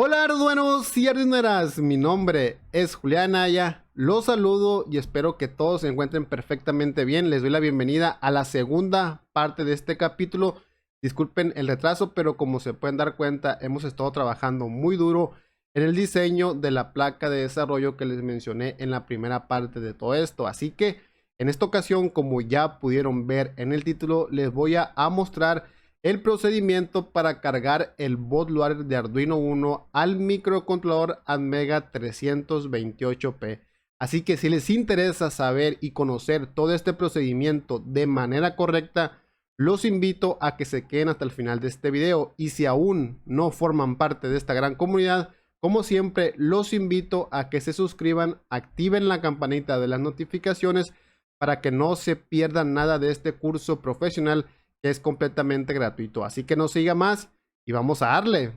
Hola arduenos y arduineras, mi nombre es Julián Aya, los saludo y espero que todos se encuentren perfectamente bien. Les doy la bienvenida a la segunda parte de este capítulo. Disculpen el retraso, pero como se pueden dar cuenta, hemos estado trabajando muy duro en el diseño de la placa de desarrollo que les mencioné en la primera parte de todo esto. Así que en esta ocasión, como ya pudieron ver en el título, les voy a mostrar el procedimiento para cargar el bootloader de Arduino Uno al microcontrolador Atmega 328P. Así que si les interesa saber y conocer todo este procedimiento de manera correcta, los invito a que se queden hasta el final de este video. Y si aún no forman parte de esta gran comunidad, como siempre, los invito a que se suscriban, activen la campanita de las notificaciones para que no se pierdan nada de este curso profesional que es completamente gratuito. Así que no siga más y vamos a darle.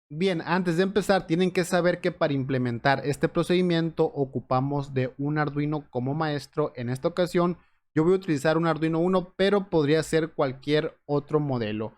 Bien, antes de empezar tienen que saber que para implementar este procedimiento ocupamos de un Arduino como maestro. En esta ocasión yo voy a utilizar un Arduino Uno, pero podría ser cualquier otro modelo.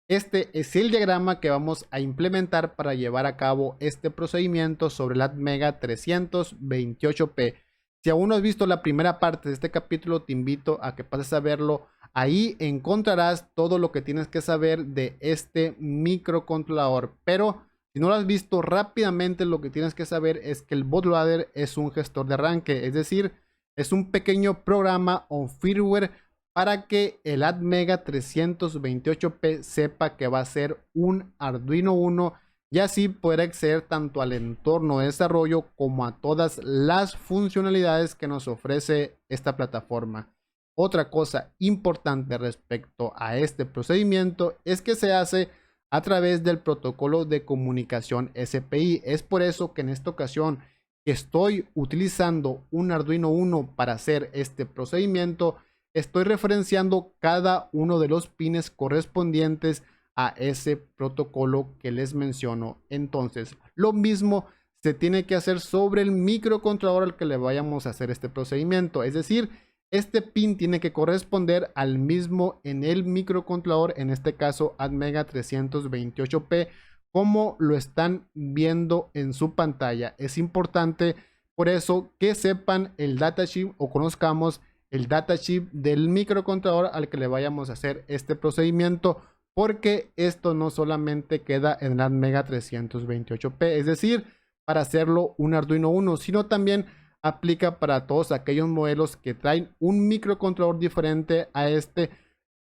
Este es el diagrama que vamos a implementar para llevar a cabo este procedimiento sobre el Atmega 328P. Si aún no has visto la primera parte de este capítulo, te invito a que pases a verlo. Ahí encontrarás todo lo que tienes que saber de este microcontrolador. Pero si no lo has visto, rápidamente lo que tienes que saber es que el bootloader es un gestor de arranque. Es decir, es un pequeño programa o firmware para que el Atmega 328P sepa que va a ser un Arduino Uno y así poder acceder tanto al entorno de desarrollo como a todas las funcionalidades que nos ofrece esta plataforma. Otra cosa importante respecto a este procedimiento es que se hace a través del protocolo de comunicación SPI. Es por eso que en esta ocasión estoy utilizando un Arduino Uno para hacer este procedimiento. Estoy referenciando cada uno de los pines correspondientes a ese protocolo que les menciono. Entonces, lo mismo se tiene que hacer sobre el microcontrolador al que le vayamos a hacer este procedimiento. Es decir, este pin tiene que corresponder al mismo en el microcontrolador, en este caso Atmega 328P, como lo están viendo en su pantalla. Es importante por eso que sepan el datasheet o conozcamos el datasheet del microcontrolador al que le vayamos a hacer este procedimiento, porque esto no solamente queda en el Atmega 328P, es decir, para hacerlo un Arduino Uno, sino también aplica para todos aquellos modelos que traen un microcontrolador diferente a este.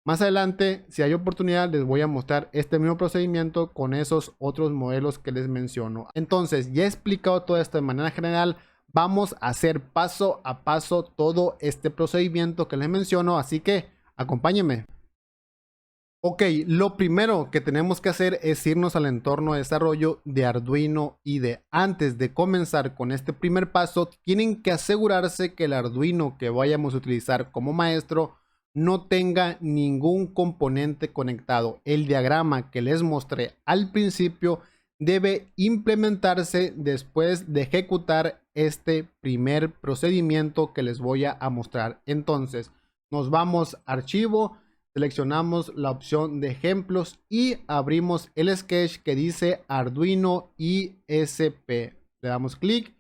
Más adelante, si hay oportunidad, les voy a mostrar este mismo procedimiento con esos otros modelos que les menciono. Entonces, ya he explicado todo esto de manera general. Vamos a hacer paso a paso todo este procedimiento que les menciono, así que acompáñenme. Ok, lo primero que tenemos que hacer es irnos al entorno de desarrollo de Arduino IDE. Antes de comenzar con este primer paso, tienen que asegurarse que el Arduino que vayamos a utilizar como maestro no tenga ningún componente conectado. El diagrama que les mostré al principio debe implementarse después de ejecutar este primer procedimiento que les voy a mostrar. Entonces, nos vamos a archivo. Seleccionamos la opción de ejemplos y abrimos el sketch que dice Arduino ISP. Le damos clic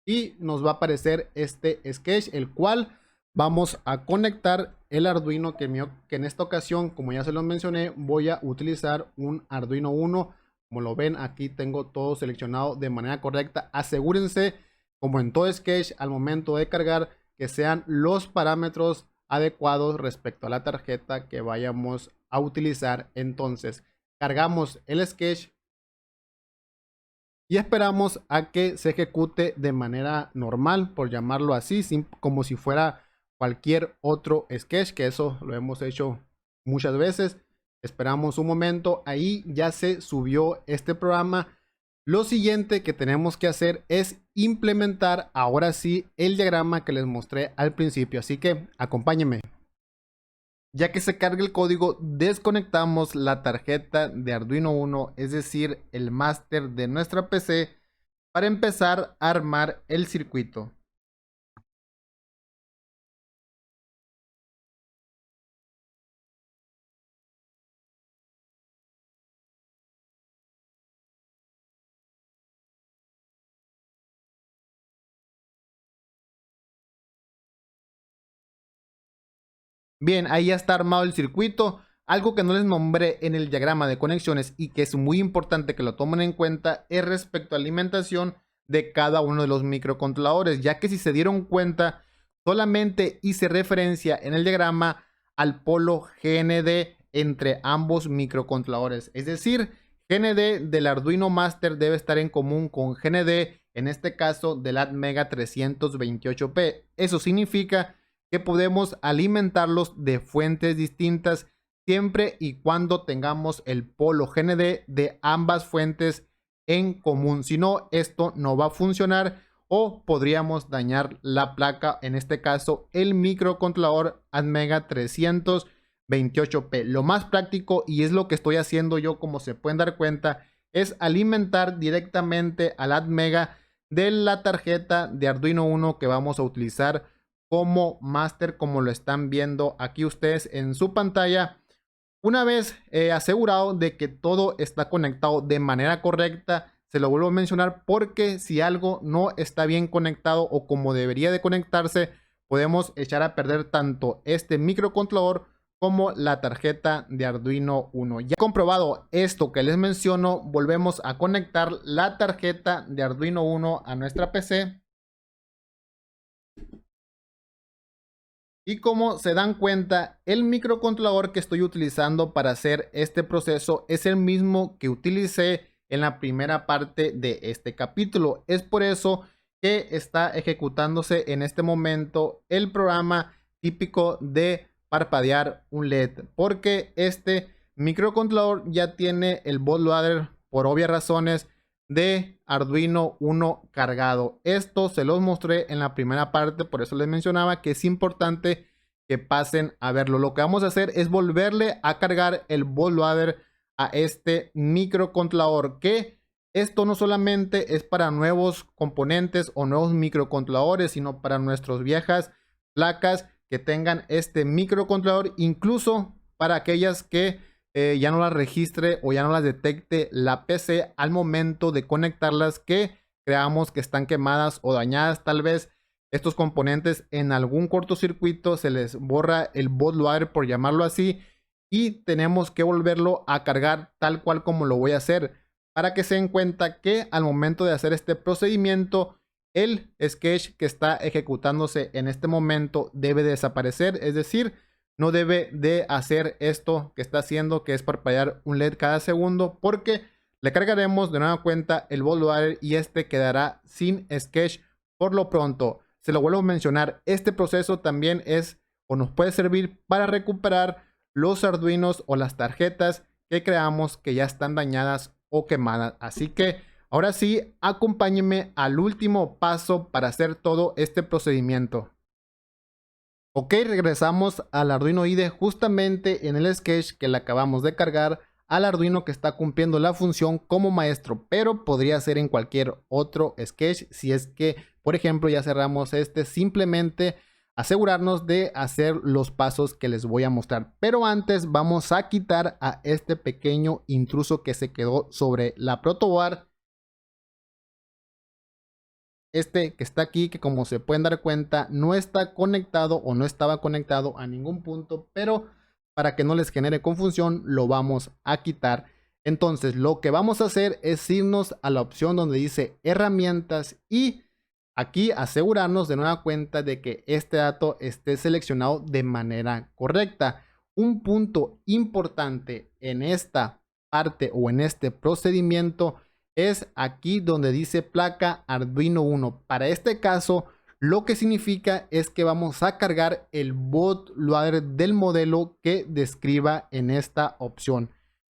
y nos va a aparecer este sketch, el cual vamos a conectar el Arduino que en esta ocasión, como ya se los mencioné, voy a utilizar un Arduino Uno. Como lo ven, aquí tengo todo seleccionado de manera correcta. Asegúrense, como en todo sketch, al momento de cargar, que sean los parámetros adecuados respecto a la tarjeta que vayamos a utilizar. Entonces cargamos el sketch y esperamos a que se ejecute de manera normal, por llamarlo así, como si fuera cualquier otro sketch, que eso lo hemos hecho muchas veces. Esperamos un momento, ahí ya se subió este programa. Lo siguiente que tenemos que hacer es implementar ahora sí el diagrama que les mostré al principio, así que acompáñenme. Ya que se cargue el código, desconectamos la tarjeta de Arduino Uno, es decir, el máster de nuestra PC, para empezar a armar el circuito. Bien, ahí ya está armado el circuito. Algo que no les nombré en el diagrama de conexiones y que es muy importante que lo tomen en cuenta es respecto a la alimentación de cada uno de los microcontroladores, ya que si se dieron cuenta, solamente hice referencia en el diagrama al polo GND entre ambos microcontroladores. Es decir, GND del Arduino Master debe estar en común con GND, en este caso del Atmega 328P. Eso significa que podemos alimentarlos de fuentes distintas siempre y cuando tengamos el polo GND de ambas fuentes en común. Si no, esto no va a funcionar o podríamos dañar la placa, en este caso el microcontrolador Atmega 328P. Lo más práctico, y es lo que estoy haciendo yo, como se pueden dar cuenta, es alimentar directamente al Atmega de la tarjeta de Arduino Uno que vamos a utilizar como master, como lo están viendo aquí ustedes en su pantalla. Una vez asegurado de que todo está conectado de manera correcta, se lo vuelvo a mencionar porque si algo no está bien conectado o como debería de conectarse, podemos echar a perder tanto este microcontrolador como la tarjeta de Arduino Uno. Ya comprobado esto que les menciono, volvemos a conectar la tarjeta de Arduino Uno a nuestra PC. Y como se dan cuenta, el microcontrolador que estoy utilizando para hacer este proceso es el mismo que utilicé en la primera parte de este capítulo. Es por eso que está ejecutándose en este momento el programa típico de parpadear un LED, porque este microcontrolador ya tiene el bootloader, por obvias razones, de Arduino Uno cargado. Esto se los mostré en la primera parte, por eso les mencionaba que es importante que pasen a verlo. Lo que vamos a hacer es volverle a cargar el bootloader a este microcontrolador, que esto no solamente es para nuevos componentes o nuevos microcontroladores, sino para nuestras viejas placas que tengan este microcontrolador, incluso para aquellas que ya no las registre o ya no las detecte la PC al momento de conectarlas, que creamos que están quemadas o dañadas. Tal vez estos componentes en algún cortocircuito se les borra el bootloader, por llamarlo así, y tenemos que volverlo a cargar tal cual como lo voy a hacer, para que se den cuenta que al momento de hacer este procedimiento el sketch que está ejecutándose en este momento debe desaparecer. Es decir, no debe de hacer esto que está haciendo, que es parpadear un LED cada segundo, porque le cargaremos de nueva cuenta el bootloader y este quedará sin sketch por lo pronto. Se lo vuelvo a mencionar, este proceso también es o nos puede servir para recuperar los Arduinos o las tarjetas que creamos que ya están dañadas o quemadas. Así que ahora sí, acompáñenme al último paso para hacer todo este procedimiento. Ok, regresamos al Arduino IDE justamente en el sketch que le acabamos de cargar al Arduino que está cumpliendo la función como maestro, pero podría ser en cualquier otro sketch. Si es que, por ejemplo, ya cerramos este, simplemente asegurarnos de hacer los pasos que les voy a mostrar. Pero antes vamos a quitar a este pequeño intruso que se quedó sobre la protoboard. Este que está aquí, que como se pueden dar cuenta no está conectado o no estaba conectado a ningún punto, pero para que no les genere confusión lo vamos a quitar. Entonces lo que vamos a hacer es irnos a la opción donde dice herramientas y aquí asegurarnos de nueva cuenta de que este dato esté seleccionado de manera correcta. Un punto importante en esta parte o en este procedimiento es aquí donde dice placa Arduino Uno. Para este caso, lo que significa es que vamos a cargar el bootloader del modelo que describa en esta opción.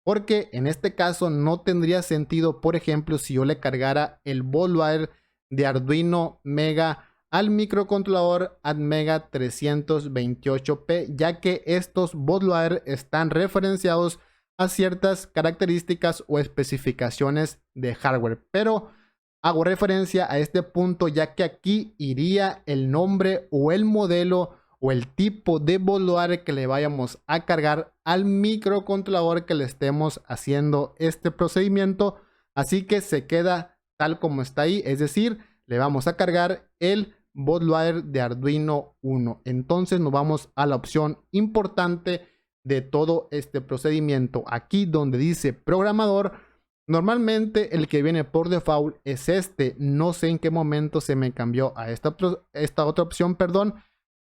Porque en este caso no tendría sentido, por ejemplo, si yo le cargara el bootloader de Arduino Mega al microcontrolador Atmega 328P, ya que estos bootloader están referenciados a ciertas características o especificaciones de hardware, pero hago referencia a este punto ya que aquí iría el nombre o el modelo o el tipo de bootloader que le vayamos a cargar al microcontrolador que le estemos haciendo este procedimiento, así que se queda tal como está ahí, es decir, le vamos a cargar el bootloader de Arduino Uno. Entonces nos vamos a la opción importante de todo este procedimiento. Aquí donde dice programador, normalmente el que viene por default es este. No sé en qué momento se me cambió a esta otra opción, perdón.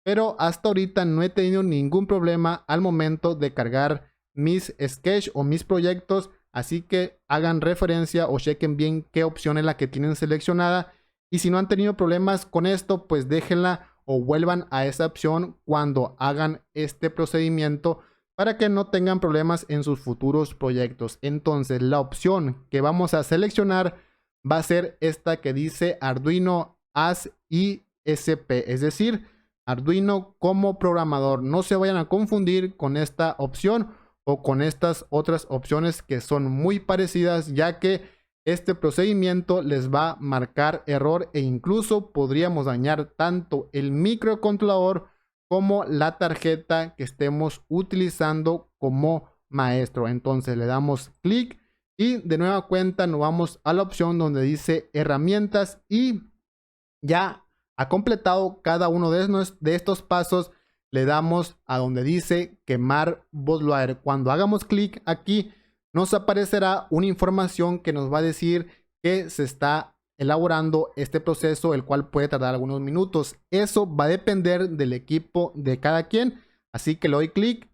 Pero hasta ahorita no he tenido ningún problema al momento de cargar mis sketch o mis proyectos. Así que hagan referencia o chequen bien qué opción es la que tienen seleccionada. Y si no han tenido problemas con esto, pues déjenla o vuelvan a esa opción cuando hagan este procedimiento para que no tengan problemas en sus futuros proyectos. Entonces la opción que vamos a seleccionar va a ser esta que dice Arduino as ISP, es decir, Arduino como programador. No se vayan a confundir con esta opción o con estas otras opciones que son muy parecidas, ya que este procedimiento les va a marcar error e incluso podríamos dañar tanto el microcontrolador como la tarjeta que estemos utilizando como maestro. Entonces le damos clic y de nueva cuenta nos vamos a la opción donde dice herramientas y ya ha completado cada uno de estos pasos. Le damos a donde dice quemar bootloader. Cuando hagamos clic aquí nos aparecerá una información que nos va a decir que se está elaborando este proceso, el cual puede tardar algunos minutos. Eso va a depender del equipo de cada quien, así que le doy clic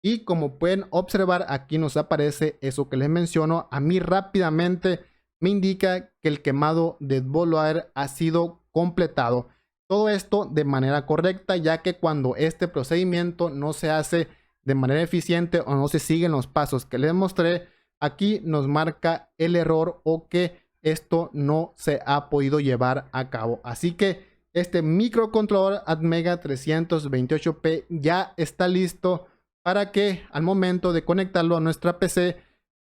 y como pueden observar aquí nos aparece eso que les menciono. A mí rápidamente me indica que el quemado de bootloader ha sido completado. Todo esto de manera correcta, ya que cuando este procedimiento no se hace de manera eficiente o no se siguen los pasos que les mostré, aquí nos marca el error o que esto no se ha podido llevar a cabo. Así que este microcontrolador Atmega 328P ya está listo para que al momento de conectarlo a nuestra PC,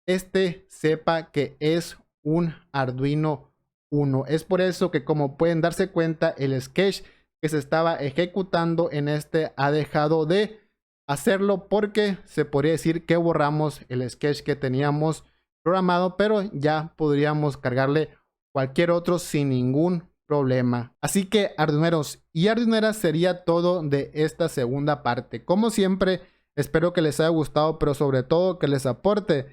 este sepa que es un Arduino Uno. Es por eso que, como pueden darse cuenta, el sketch que se estaba ejecutando en este ha dejado de hacerlo, porque se podría decir que borramos el sketch que teníamos programado, pero ya podríamos cargarle cualquier otro sin ningún problema. Así que, arduineros y arduineras, sería todo de esta segunda parte. Como siempre, espero que les haya gustado, pero sobre todo que les aporte.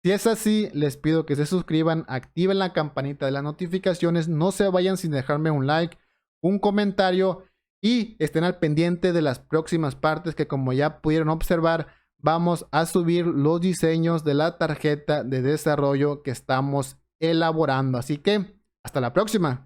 Si es así, les pido que se suscriban, activen la campanita de las notificaciones, no se vayan sin dejarme un like, un comentario y estén al pendiente de las próximas partes que, como ya pudieron observar, vamos a subir los diseños de la tarjeta de desarrollo que estamos elaborando. Así que hasta la próxima.